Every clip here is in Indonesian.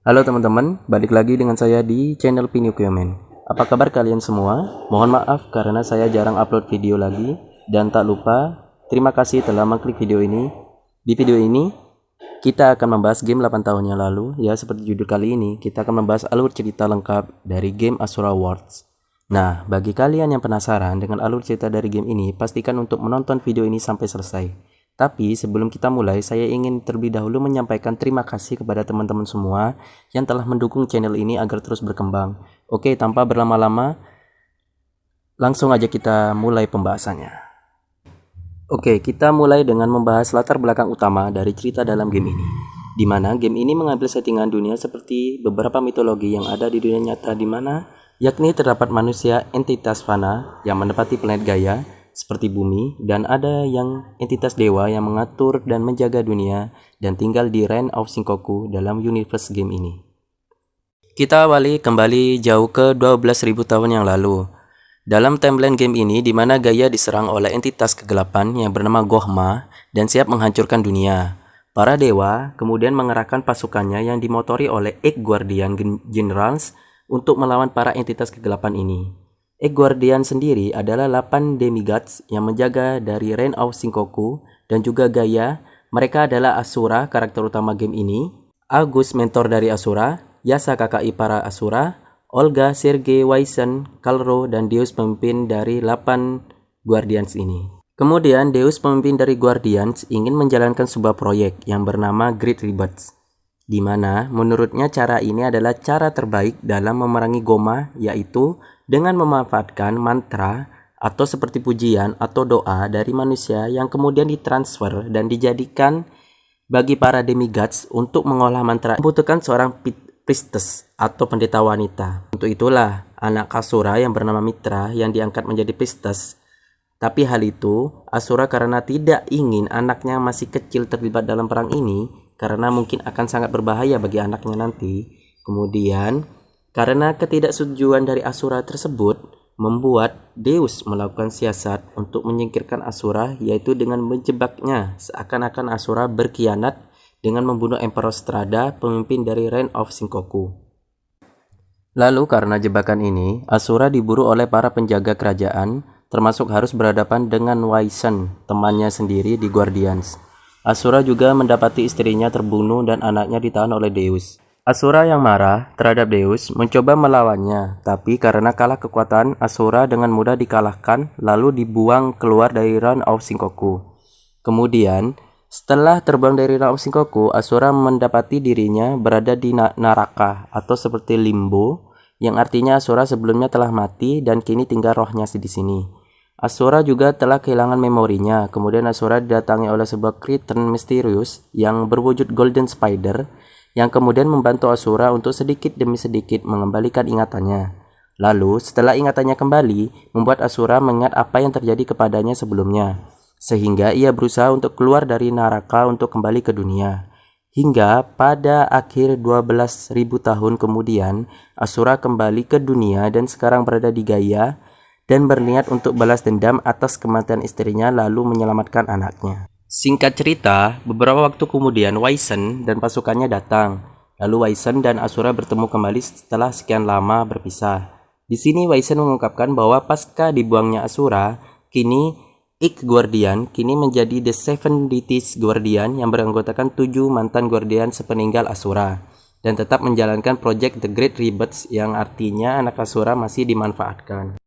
Halo teman-teman, balik lagi dengan saya di channel Pinocchioman. Apa kabar kalian semua? Mohon maaf karena saya jarang upload video lagi. Dan tak lupa, terima kasih telah mengklik video ini. Di video ini, kita akan membahas game 8 tahun yang lalu. Ya, seperti judul kali ini, kita akan membahas alur cerita lengkap dari game Asura Worlds. Nah, bagi kalian yang penasaran dengan alur cerita dari game ini, pastikan untuk menonton video ini sampai selesai. Tapi sebelum kita mulai, saya ingin terlebih dahulu menyampaikan terima kasih kepada teman-teman semua yang telah mendukung channel ini agar terus berkembang. Oke, tanpa berlama-lama, langsung aja kita mulai pembahasannya. Oke, kita mulai dengan membahas latar belakang utama dari cerita dalam game ini. Di mana game ini mengambil settingan dunia seperti beberapa mitologi yang ada di dunia nyata, di mana yakni terdapat manusia entitas fana yang menempati planet Gaia seperti bumi, dan ada yang entitas dewa yang mengatur dan menjaga dunia dan tinggal di Realm of Shinkoku dalam universe game ini. Kita awali kembali jauh ke 12.000 tahun yang lalu. Dalam timeline game ini, di mana Gaia diserang oleh entitas kegelapan yang bernama Gohma dan siap menghancurkan dunia. Para dewa kemudian mengerahkan pasukannya yang dimotori oleh Egg Guardian Generals untuk melawan para entitas kegelapan ini. Egg Guardian sendiri adalah 8 demigods yang menjaga dari Realm of Shinkoku dan juga Gaia. Mereka adalah Asura, karakter utama game ini, Agus, mentor dari Asura, Yasa, kakak ipar Asura, Olga, Sergei, Waisen, Kalro, dan Deus, pemimpin dari 8 Guardians ini. Kemudian Deus, pemimpin dari Guardians, ingin menjalankan sebuah proyek yang bernama Great Rebirth, di mana menurutnya cara ini adalah cara terbaik dalam memerangi Goma, yaitu dengan memanfaatkan mantra atau seperti pujian atau doa dari manusia yang kemudian ditransfer dan dijadikan bagi para demigods untuk mengolah mantra. Membutuhkan seorang priestess atau pendeta wanita. Untuk itulah anak Asura yang bernama Mitra yang diangkat menjadi priestess. Tapi hal itu Asura karena tidak ingin anaknya masih kecil terlibat dalam perang ini, karena mungkin akan sangat berbahaya bagi anaknya nanti. Kemudian karena ketidaksetujuan dari Asura tersebut, membuat Deus melakukan siasat untuk menyingkirkan Asura, yaitu dengan menjebaknya seakan-akan Asura berkhianat dengan membunuh Emperor Strada, pemimpin dari Realm of Shinkoku. Lalu karena jebakan ini, Asura diburu oleh para penjaga kerajaan, termasuk harus berhadapan dengan Waisen, temannya sendiri di Guardians. Asura juga mendapati istrinya terbunuh dan anaknya ditahan oleh Deus. Asura yang marah terhadap Deus mencoba melawannya, tapi karena kalah kekuatan, Asura dengan mudah dikalahkan lalu dibuang keluar dari Realm of Shinkoku. Kemudian, setelah terbang dari Realm of Shinkoku, Asura mendapati dirinya berada di Naraka atau seperti limbo, yang artinya Asura sebelumnya telah mati dan kini tinggal rohnya di sini. Asura juga telah kehilangan memorinya. Kemudian Asura didatangi oleh sebuah creature misterius yang berwujud Golden Spider, yang kemudian membantu Asura untuk sedikit demi sedikit mengembalikan ingatannya. Lalu setelah ingatannya kembali, membuat Asura mengingat apa yang terjadi kepadanya sebelumnya, sehingga ia berusaha untuk keluar dari Naraka untuk kembali ke dunia. Hingga pada akhir 12.000 tahun kemudian, Asura kembali ke dunia dan sekarang berada di Gaia dan berniat untuk balas dendam atas kematian istrinya lalu menyelamatkan anaknya. Singkat cerita, beberapa waktu kemudian Waisen dan pasukannya datang. Lalu Waisen dan Asura bertemu kembali setelah sekian lama berpisah. Di sini Waisen mengungkapkan bahwa pasca dibuangnya Asura, kini Egg Guardian kini menjadi The Seven Deities Guardian yang beranggotakan 7 mantan Guardian sepeninggal Asura dan tetap menjalankan proyek The Great Rebirth, yang artinya anak Asura masih dimanfaatkan.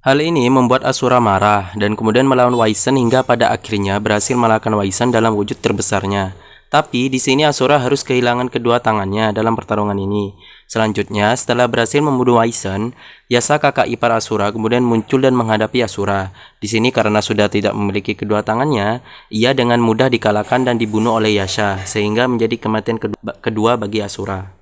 Hal ini membuat Asura marah dan kemudian melawan Waisen hingga pada akhirnya berhasil mengalahkan Waisen dalam wujud terbesarnya. Tapi di sini Asura harus kehilangan kedua tangannya dalam pertarungan ini. Selanjutnya, setelah berhasil membunuh Waisen, Yasa, kakak ipar Asura, kemudian muncul dan menghadapi Asura. Di sini karena sudah tidak memiliki kedua tangannya, ia dengan mudah dikalahkan dan dibunuh oleh Yasa, sehingga menjadi kematian kedua bagi Asura.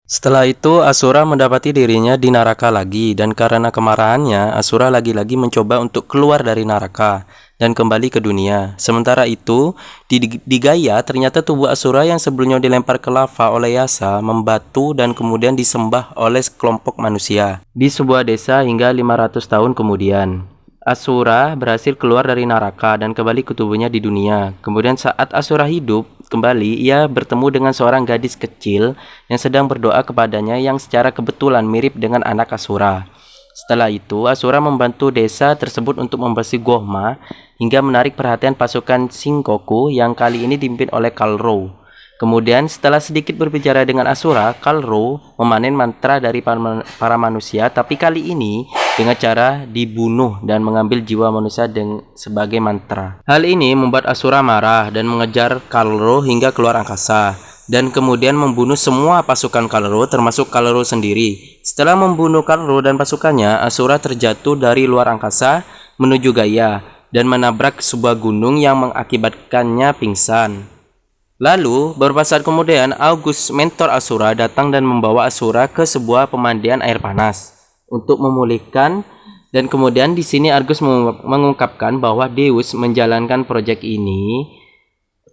Setelah itu Asura mendapati dirinya di Naraka lagi, dan karena kemarahannya Asura lagi-lagi mencoba untuk keluar dari Naraka dan kembali ke dunia. Sementara itu di Gaia ternyata tubuh Asura yang sebelumnya dilempar ke lava oleh Yasa membatu dan kemudian disembah oleh sekelompok manusia di sebuah desa hingga 500 tahun kemudian. Asura berhasil keluar dari neraka dan kembali ke tubuhnya di dunia. Kemudian saat Asura hidup kembali, ia bertemu dengan seorang gadis kecil yang sedang berdoa kepadanya yang secara kebetulan mirip dengan anak Asura. Setelah itu, Asura membantu desa tersebut untuk membersih Gohma hingga menarik perhatian pasukan Shinkoku yang kali ini dipimpin oleh Kalro. Kemudian setelah sedikit berbicara dengan Asura, Kalro memanen mantra dari para manusia, tapi kali ini dengan cara dibunuh dan mengambil jiwa manusia sebagai mantra. Hal ini membuat Asura marah dan mengejar Kalro hingga keluar angkasa, dan kemudian membunuh semua pasukan Kalro termasuk Kalro sendiri. Setelah membunuh Kalro dan pasukannya, Asura terjatuh dari luar angkasa menuju Gaia dan menabrak sebuah gunung yang mengakibatkannya pingsan. Lalu, beberapa saat kemudian, August, mentor Asura, datang dan membawa Asura ke sebuah pemandian air panas untuk memulihkan. Dan kemudian di sini Argus mengungkapkan bahwa Deus menjalankan proyek ini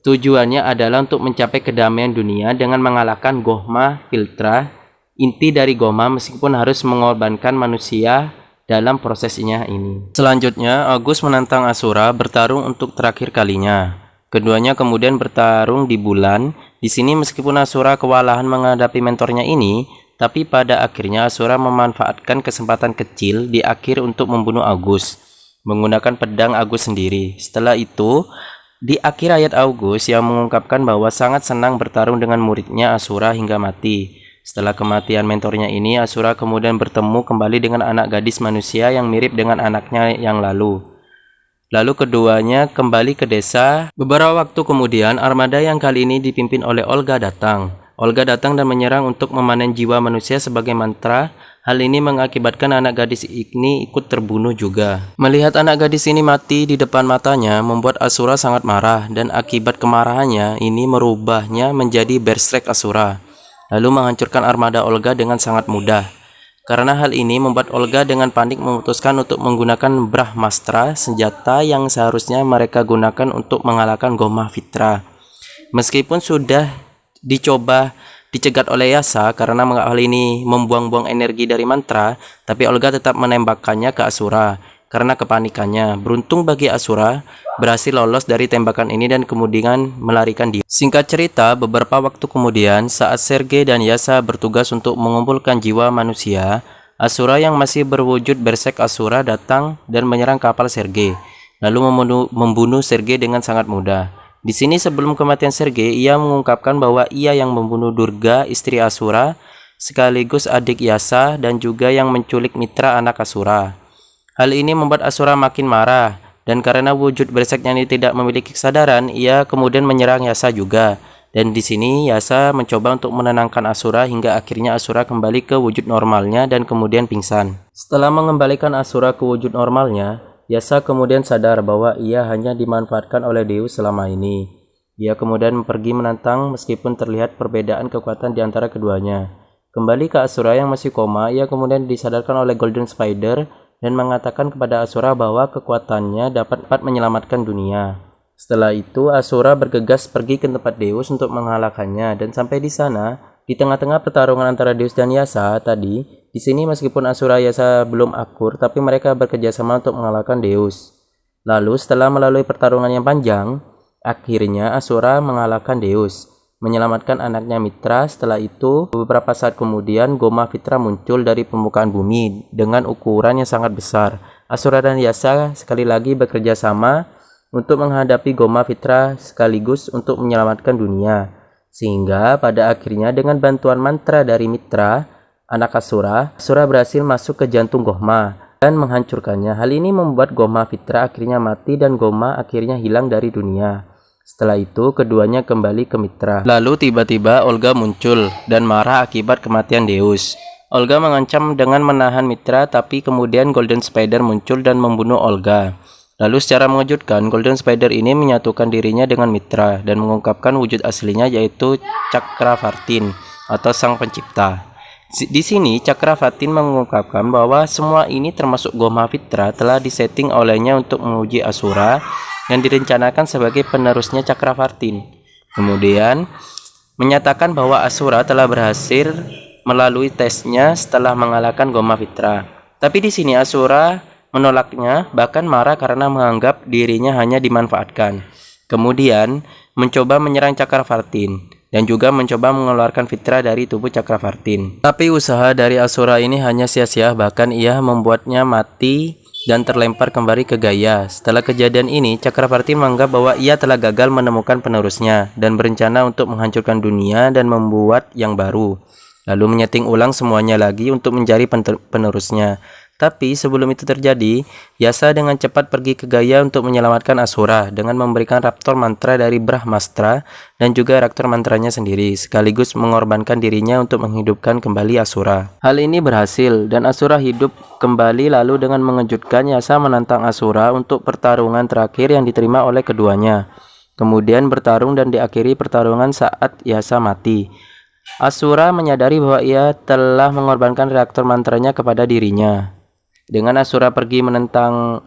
tujuannya adalah untuk mencapai kedamaian dunia dengan mengalahkan Gohma Filtra, inti dari Gohma, meskipun harus mengorbankan manusia dalam prosesnya ini. Selanjutnya, August menantang Asura bertarung untuk terakhir kalinya. Keduanya kemudian bertarung di bulan. Di sini meskipun Asura kewalahan menghadapi mentornya ini, tapi pada akhirnya Asura memanfaatkan kesempatan kecil di akhir untuk membunuh August menggunakan pedang August sendiri. Setelah itu, di akhir ayat August yang mengungkapkan bahwa sangat senang bertarung dengan muridnya Asura hingga mati. Setelah kematian mentornya ini, Asura kemudian bertemu kembali dengan anak gadis manusia yang mirip dengan anaknya yang lalu. Lalu keduanya kembali ke desa. Beberapa waktu kemudian, armada yang kali ini dipimpin oleh Olga datang. Olga datang dan menyerang untuk memanen jiwa manusia sebagai mantra. Hal ini mengakibatkan anak gadis ini ikut terbunuh juga. Melihat anak gadis ini mati di depan matanya membuat Asura sangat marah, dan akibat kemarahannya ini merubahnya menjadi Berserk Asura, lalu menghancurkan armada Olga dengan sangat mudah. Karena hal ini membuat Olga dengan panik memutuskan untuk menggunakan Brahmastra, senjata yang seharusnya mereka gunakan untuk mengalahkan Gohma Fitra. Meskipun sudah dicoba dicegat oleh Yasa karena hal ini membuang-buang energi dari mantra, tapi Olga tetap menembakkannya ke Asura karena kepanikannya. Beruntung bagi Asura, berhasil lolos dari tembakan ini dan kemudian melarikan diri. Singkat cerita, beberapa waktu kemudian saat Sergei dan Yasa bertugas untuk mengumpulkan jiwa manusia, Asura yang masih berwujud Berserk Asura datang dan menyerang kapal Sergei, lalu membunuh Sergei dengan sangat mudah. Di sini sebelum kematian Sergei, ia mengungkapkan bahwa ia yang membunuh Durga, istri Asura, sekaligus adik Yasa dan juga yang menculik mitra anak Asura. Hal ini membuat Asura makin marah, dan karena wujud Berserknya ini tidak memiliki kesadaran, ia kemudian menyerang Yasa juga. Dan di sini Yasa mencoba untuk menenangkan Asura hingga akhirnya Asura kembali ke wujud normalnya dan kemudian pingsan. Setelah mengembalikan Asura ke wujud normalnya, Yasa kemudian sadar bahwa ia hanya dimanfaatkan oleh Deus selama ini. Ia kemudian pergi menantang meskipun terlihat perbedaan kekuatan di antara keduanya. Kembali ke Asura yang masih koma, ia kemudian disadarkan oleh Golden Spider dan mengatakan kepada Asura bahwa kekuatannya dapat menyelamatkan dunia. Setelah itu, Asura bergegas pergi ke tempat Deus untuk mengalahkannya, dan sampai di sana, di tengah-tengah pertarungan antara Deus dan Yasa tadi, di sini meskipun Asura Yasa belum akur, tapi mereka bekerjasama untuk mengalahkan Deus. Lalu setelah melalui pertarungan yang panjang, akhirnya Asura mengalahkan Deus, menyelamatkan anaknya Mitra. Setelah itu, beberapa saat kemudian Gohma Fitra muncul dari permukaan bumi dengan ukuran yang sangat besar. Asura dan Yasa sekali lagi bekerja sama untuk menghadapi Gohma Fitra sekaligus untuk menyelamatkan dunia. Sehingga pada akhirnya dengan bantuan mantra dari Mitra, anak Asura, Asura berhasil masuk ke jantung Gohma dan menghancurkannya. Hal ini membuat Gohma Fitra akhirnya mati dan Gohma akhirnya hilang dari dunia. Setelah itu, keduanya kembali ke Mitra. Lalu tiba-tiba Olga muncul dan marah akibat kematian Deus. Olga mengancam dengan menahan Mitra, tapi kemudian Golden Spider muncul dan membunuh Olga. Lalu secara mengejutkan, Golden Spider ini menyatukan dirinya dengan Mitra dan mengungkapkan wujud aslinya, yaitu Cakravartin atau Sang Pencipta. Di sini Cakravartin mengungkapkan bahwa semua ini termasuk Gohma Fitra telah disetting olehnya untuk menguji Asura yang direncanakan sebagai penerusnya Cakravartin. Kemudian menyatakan bahwa Asura telah berhasil melalui tesnya setelah mengalahkan Gohma Fitra. Tapi di sini Asura menolaknya, bahkan marah karena menganggap dirinya hanya dimanfaatkan. Kemudian, mencoba menyerang Cakravartin dan juga mencoba mengeluarkan Mitra dari tubuh Cakravartin. Tapi usaha dari Asura ini hanya sia-sia, bahkan ia membuatnya mati dan terlempar kembali ke Gaia. Setelah kejadian ini, Cakravartin menganggap bahwa ia telah gagal menemukan penerusnya dan berencana untuk menghancurkan dunia dan membuat yang baru. Lalu menyeting ulang semuanya lagi untuk mencari penerusnya. Tapi sebelum itu terjadi, Yasa dengan cepat pergi ke Gaia untuk menyelamatkan Asura dengan memberikan Raptor Mantra dari Brahmastra dan juga Raptor Mantranya sendiri, sekaligus mengorbankan dirinya untuk menghidupkan kembali Asura. Hal ini berhasil dan Asura hidup kembali, lalu dengan mengejutkan Yasa menantang Asura untuk pertarungan terakhir yang diterima oleh keduanya. Kemudian bertarung dan diakhiri pertarungan saat Yasa mati. Asura menyadari bahwa ia telah mengorbankan reaktor mantranya kepada dirinya. Dengan Asura pergi menentang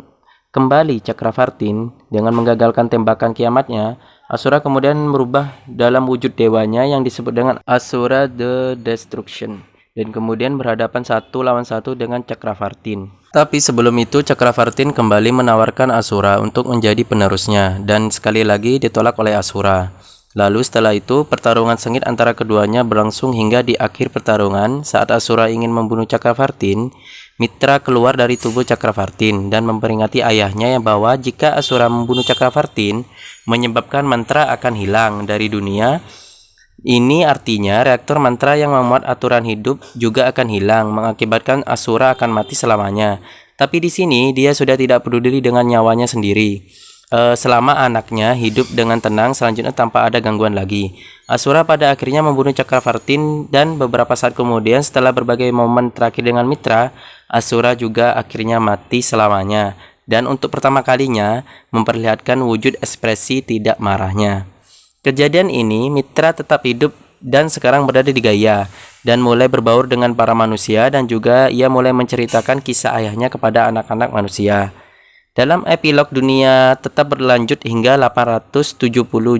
kembali Cakravartin dengan menggagalkan tembakan kiamatnya, Asura kemudian merubah dalam wujud dewanya yang disebut dengan Asura the Destruction dan kemudian berhadapan satu lawan satu dengan Cakravartin. Tapi sebelum itu Cakravartin kembali menawarkan Asura untuk menjadi penerusnya dan sekali lagi ditolak oleh Asura. Lalu setelah itu pertarungan sengit antara keduanya berlangsung hingga di akhir pertarungan saat Asura ingin membunuh Cakravartin, Mitra keluar dari tubuh Cakravartin dan memperingati ayahnya yang bahwa jika Asura membunuh Cakravartin menyebabkan mantra akan hilang dari dunia. Ini artinya reaktor mantra yang memuat aturan hidup juga akan hilang, mengakibatkan Asura akan mati selamanya. Tapi di sini dia sudah tidak peduli dengan nyawanya sendiri. Selama anaknya hidup dengan tenang selanjutnya tanpa ada gangguan lagi. Asura pada akhirnya membunuh Cakravartin dan beberapa saat kemudian setelah berbagai momen terakhir dengan Mitra, Asura juga akhirnya mati selamanya dan untuk pertama kalinya memperlihatkan wujud ekspresi tidak marahnya. Kejadian ini Mitra tetap hidup dan sekarang berada di Gaia dan mulai berbaur dengan para manusia dan juga ia mulai menceritakan kisah ayahnya kepada anak-anak manusia. Dalam epilog dunia tetap berlanjut hingga 870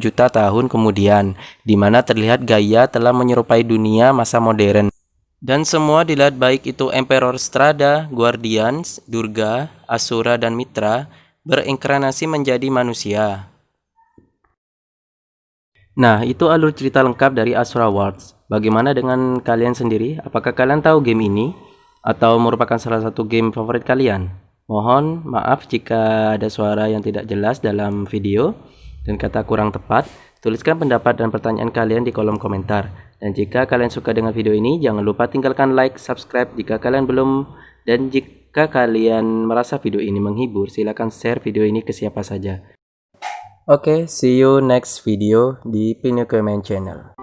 juta tahun kemudian, di mana terlihat Gaia telah menyerupai dunia masa modern. Dan semua dilihat baik itu Emperor Strada, Guardians, Durga, Asura, dan Mitra berinkarnasi menjadi manusia. Nah, itu alur cerita lengkap dari Asura Worlds. Bagaimana dengan kalian sendiri? Apakah kalian tahu game ini? Atau merupakan salah satu game favorit kalian? Mohon maaf jika ada suara yang tidak jelas dalam video dan kata kurang tepat. Tuliskan pendapat dan pertanyaan kalian di kolom komentar. Dan jika kalian suka dengan video ini, jangan lupa tinggalkan like, subscribe jika kalian belum. Dan jika kalian merasa video ini menghibur, silakan share video ini ke siapa saja. Oke, see you next video di Pinocchio Man Channel.